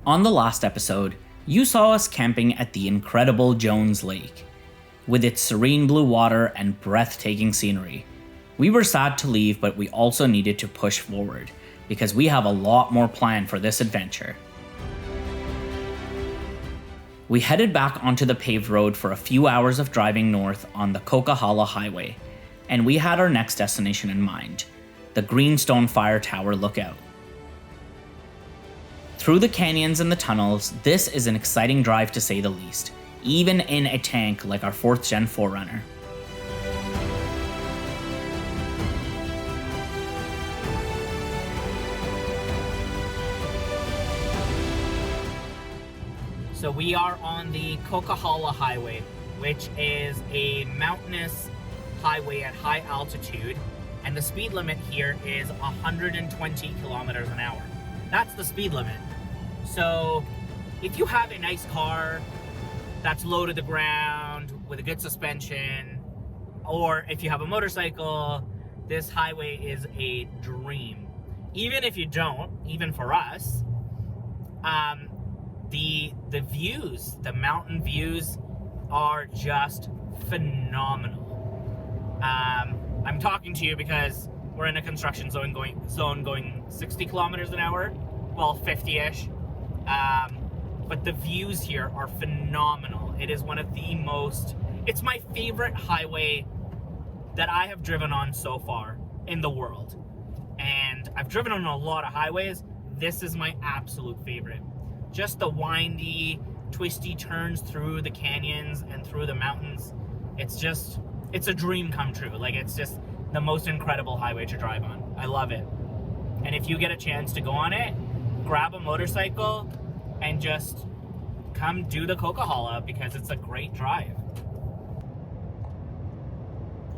On the last episode, you saw us camping at the incredible Jones Lake. With its serene blue water and breathtaking scenery. We were sad to leave, but we also needed to push forward, because we have a lot more planned for this adventure. We headed back onto the paved road for a few hours of driving north on the Coquihalla Highway, and we had our next destination in mind, the Greenstone Fire Tower Lookout. Through the canyons and the tunnels, this is an exciting drive to say the least, even in a tank like our 4th gen 4Runner. So we are on the Coquihalla Highway, which is a mountainous highway at high altitude, and the speed limit here is 120 kilometers an hour. That's the speed limit. So if you have a nice car that's low to the ground with a good suspension, or if you have a motorcycle, this highway is a dream. Even if you don't, even for us, the views, the mountain views are just phenomenal. I'm talking to you because we're in a construction zone going 60 kilometers an hour, well, 50-ish. But the views here are phenomenal. It is one of the most, it's my favorite highway that I have driven on so far in the world. And I've driven on a lot of highways. This is my absolute favorite. Just the windy, twisty turns through the canyons and through the mountains. It's a dream come true. Like, it's just the most incredible highway to drive on. I love it. And if you get a chance to go on it, grab a motorcycle and just come do the Coquihalla, because it's a great drive.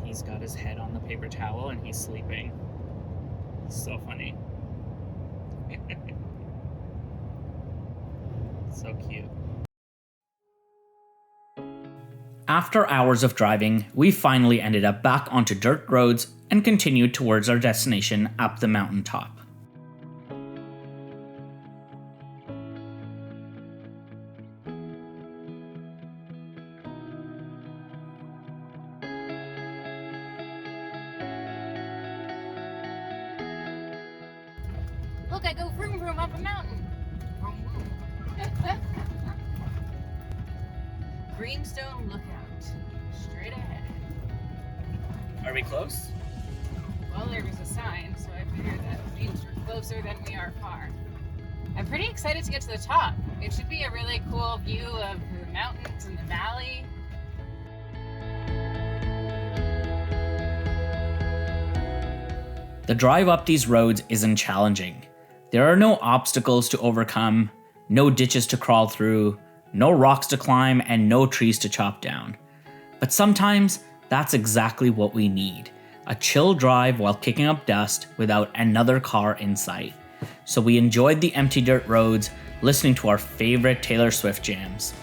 He's got his head on the paper towel and he's sleeping. So funny. So cute. After hours of driving, we finally ended up back onto dirt roads and continued towards our destination up the mountaintop. Look, I go vroom vroom up a mountain. Greenstone Lookout. Straight ahead. Are we close? Well, there was a sign, so I figured that means we're closer than we are far. I'm pretty excited to get to the top. It should be a really cool view of the mountains and the valley. The drive up these roads isn't challenging. There are no obstacles to overcome, no ditches to crawl through, no rocks to climb, and no trees to chop down. But sometimes, that's exactly what we need. A chill drive while kicking up dust without another car in sight. So we enjoyed the empty dirt roads, listening to our favorite Taylor Swift jams.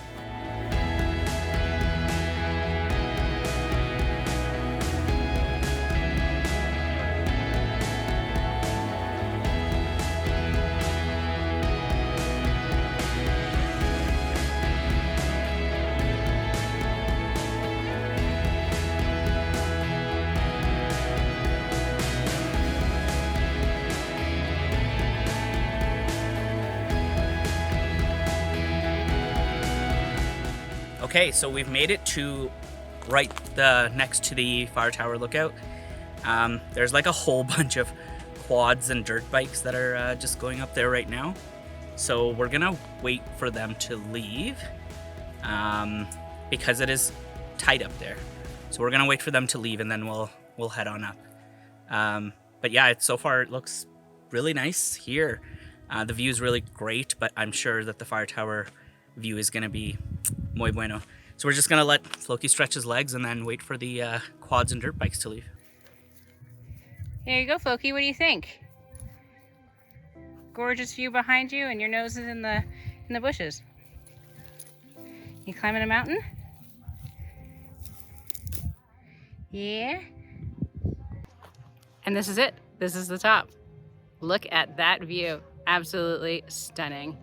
Okay, so we've made it to next to the fire tower lookout. There's like a whole bunch of quads and dirt bikes that are just going up there right now. So we're gonna wait for them to leave because it is tight up there. So we're gonna wait for them to leave and then we'll head on up. But yeah, so far it looks really nice here. The view is really great, but I'm sure that the fire tower view is gonna be muy bueno. So we're just gonna let Floki stretch his legs and then wait for the quads and dirt bikes to leave. Here you go, Floki. What do you think? Gorgeous view behind you, and your nose is in the bushes. You climbing a mountain? Yeah. And this is it. This is the top. Look at that view. Absolutely stunning.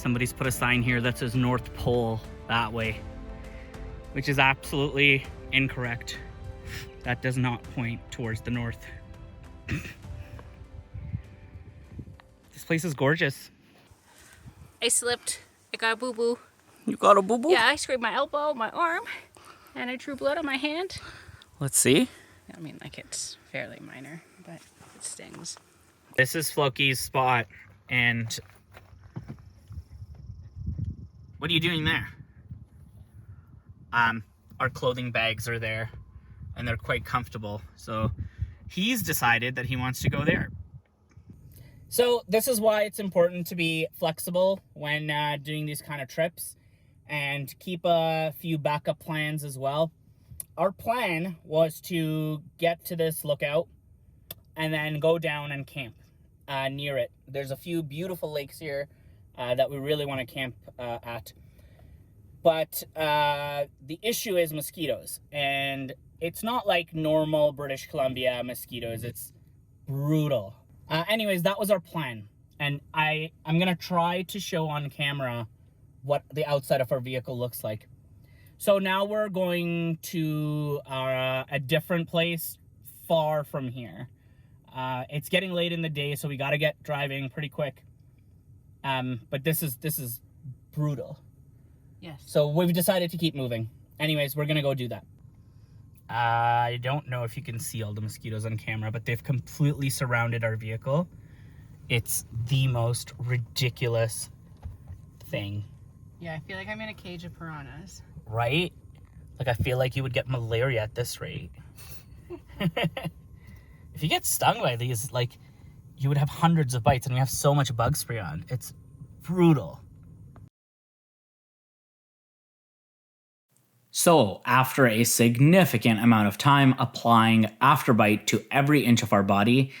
Somebody's put a sign here that says North Pole that way, which is absolutely incorrect. That does not point towards the north. This place is gorgeous. I slipped. I got a boo-boo. You got a boo-boo? Yeah, I scraped my elbow, my arm, and I drew blood on my hand. Let's see. I mean, like, it's fairly minor, but it stings. This is Floki's spot, and what are you doing there? Our clothing bags are there, and they're quite comfortable. So he's decided that he wants to go there. So this is why it's important to be flexible when doing these kind of trips and keep a few backup plans as well. Our plan was to get to this lookout and then go down and camp near it. There's a few beautiful lakes here that we really want to camp at. But the issue is mosquitoes, and it's not like normal British Columbia mosquitoes. It's brutal. Anyways, that was our plan, and I'm gonna try to show on camera what the outside of our vehicle looks like. So now we're going to a different place far from here. It's getting late in the day, so we gotta get driving pretty quick. But this is brutal. Yes. So we've decided to keep moving. Anyways, we're gonna go do that. I don't know if you can see all the mosquitoes on camera, but they've completely surrounded our vehicle. It's the most ridiculous thing. Yeah, I feel like I'm in a cage of piranhas. Right? Like, I feel like you would get malaria at this rate. If you get stung by these, like, you would have hundreds of bites, and we have so much bug spray on. It's brutal. So, after a significant amount of time applying Afterbite to every inch of our body,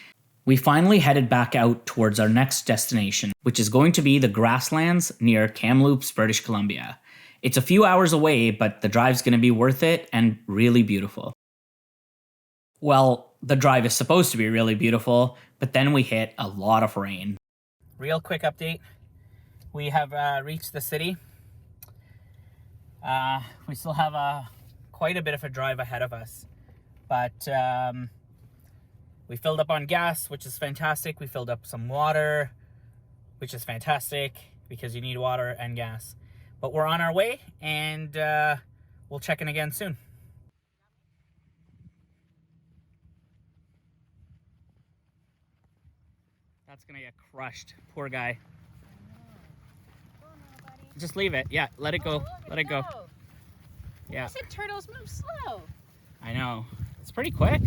we finally headed back out towards our next destination, which is going to be the grasslands near Kamloops, British Columbia. It's a few hours away, but the drive's going to be worth it and really beautiful. Well, the drive is supposed to be really beautiful, but then we hit a lot of rain. Real quick update. We have reached the city. We still have quite a bit of a drive ahead of us, but we filled up on gas, which is fantastic. We filled up some water, which is fantastic because you need water and gas. But we're on our way, and we'll check in again soon. That's gonna get crushed. Poor guy. Just leave it. Yeah, let it go. Let it go. Yeah. I said turtles move slow. I know. It's pretty quick.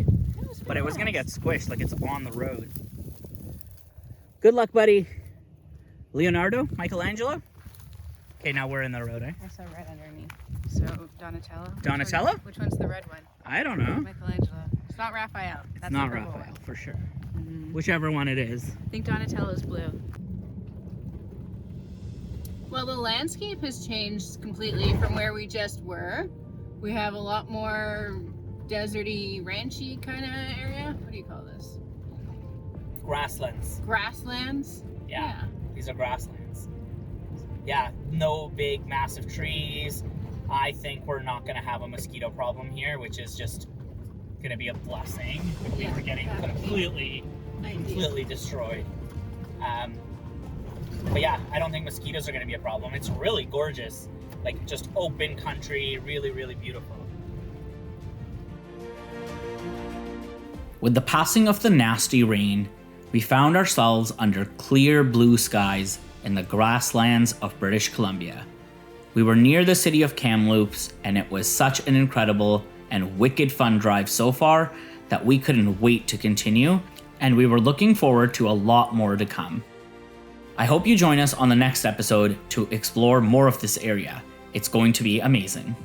But it was going to get squished like it's on the road. Good luck, buddy. Leonardo? Michelangelo? Okay, now we're in the road, eh? I saw red underneath. So, Donatello? Donatello? Which one's the red one? I don't know. Michelangelo. It's not Raphael. It's not Raphael, for sure. Whichever one it is. I think Donatello's blue. Well, the landscape has changed completely from where we just were. We have a lot more deserty, ranchy kind of area. What do you call this? Grasslands. Grasslands? Yeah. These are grasslands. Yeah, no big, massive trees. I think we're not going to have a mosquito problem here, which is just going to be a blessing. We were getting completely destroyed. But yeah, I don't think mosquitoes are going to be a problem. It's really gorgeous. Like, just open country, really, really beautiful. With the passing of the nasty rain, we found ourselves under clear blue skies in the grasslands of British Columbia. We were near the city of Kamloops, and it was such an incredible and wicked fun drive so far that we couldn't wait to continue, and we were looking forward to a lot more to come. I hope you join us on the next episode to explore more of this area. It's going to be amazing.